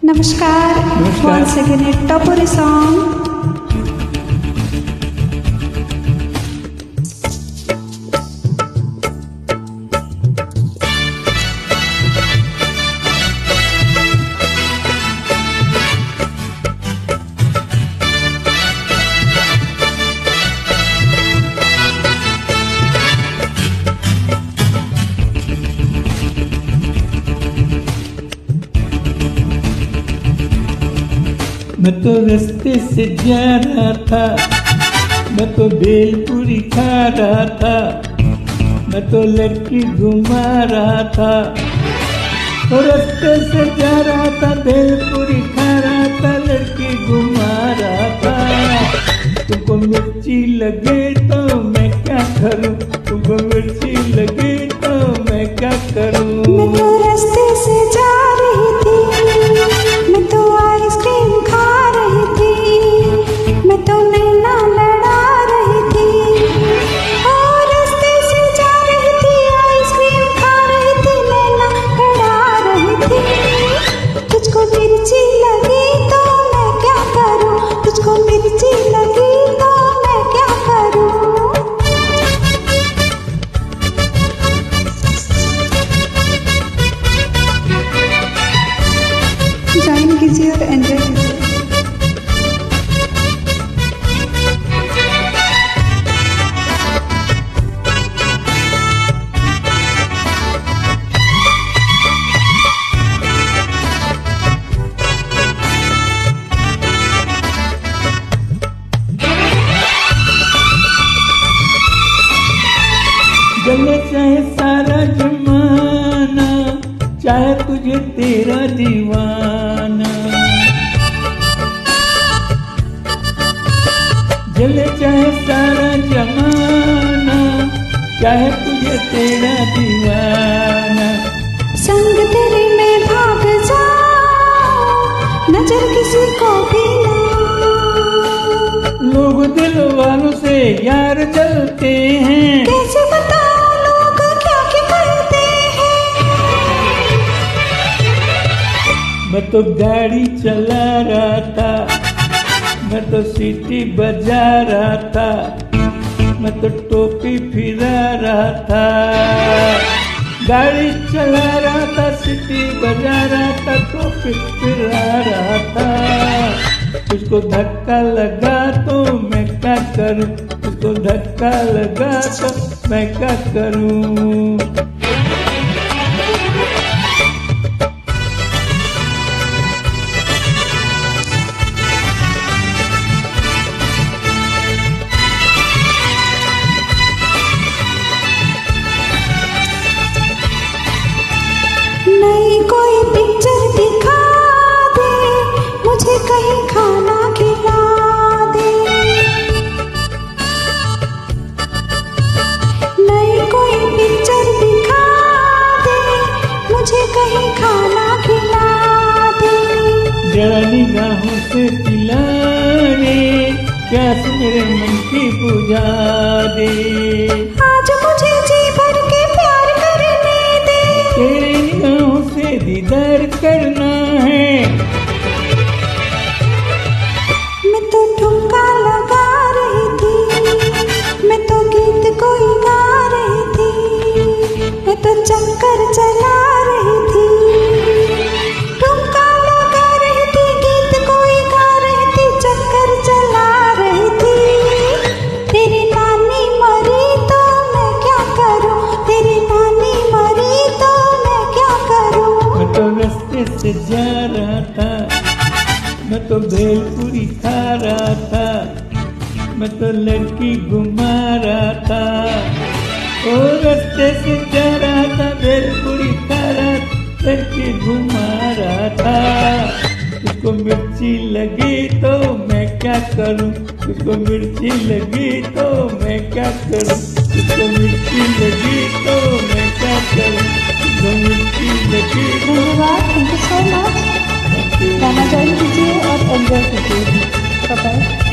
Namaskar. Once again a Topuri song. मैं तो रास्ते से जा रहा था, मैं तो भेलपुरी खा रहा था, मैं तो लड़की घुमा रहा था। तो रास्ते से जा रहा था, भेलपुरी खा रहा था, लड़की घुमा रहा था। तुमको मिर्ची लगे तो मैं क्या करूं, तुमको मिर्ची लगे तो मैं क्या करूं। मैं तो रास्ते से जा रही थी, मैं तो आइसक्रीम खा रही थी, मैं तो नैना लड़ा रही थी। और रास्ते से जा रही थी, आइसक्रीम खा रही थी, नैना लड़ा रही थी। तुझको मिर्ची लगी तो मैं क्या करूं, तुझको मिर्ची लगी तो मैं क्या करूं। ज्वाइन कीजिए और एंजॉय कीजिए। जले चाहे सारा जमाना, चाहे तुझे तेरा दीवाना। जले चाहे सारा जमाना, चाहे तुझे तेरा दीवाना। संग तेरे में भाग जाऊं, नजर किसी को भी ना। लोग दिल वालों से यार जलते हैं, कैसे बताओ लोग क्या क्या करते हैं। मैं तो गाड़ी चला रहा था, मैं तो सीटी बजा रहा था, मैं तो टोपी फिरा रहा था। गाड़ी चला रहा था, सीटी बजा रहा था, टोपी फिरा रहा था। तुझको धक्का लगा तो मैं क्या करूं, तुझको धक्का लगा तो मैं क्या करूं। नई कोई पिक्चर दिखा दे, मुझे कहीं खाना खिला दे। नई कोई पिक्चर दिखा दे, मुझे कहीं खाना खिला दे। जरा निगाहों से पिला दे, प्यास मेरे मन की बुझा दे। आज मुझे जी भर के प्यार करने दे, तेरे निगाहों से दीदार करना है। मैं तो ठुमका लगा रही थी, मैं तो गीत कोई गा रही थी, मैं तो चक्कर चला रही थी। ठुमका लगा रही थी, गीत कोई गा रही थी, चक्कर चला रही थी। तेरी नानी मरी तो मैं क्या करूं, तेरी नानी मरी तो मैं क्या करूं। मैं तो रास्ते से जा रहा था, मैं तो भेलपुरी खा रहा था, मैं तो लड़की घुमा रहा था। ओ रास्ते से जा रहा था, भेलपुरी खा रहा था, लड़की घुमा रहा था। उसको मिर्ची लगी तो मैं क्या करूं, उसको मिर्ची लगी तो मैं क्या करूं, उसको मिर्ची लगी तो मैं क्या करूं, उसको मिर्ची लगी। धन्यवाद, थैंक यू सो मच। गाना ज्वाइन कीजिए और एंजॉय कीजिए। Bye bye.